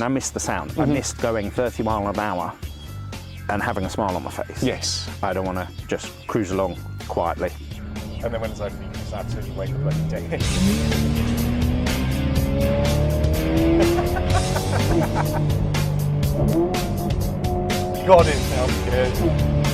And I missed the sound. I missed going 30 miles an hour and having a smile on my face. Yes. I don't want to just cruise along quietly. And then when it's open, you can just absolutely wait the bloody day. God, it sounds good.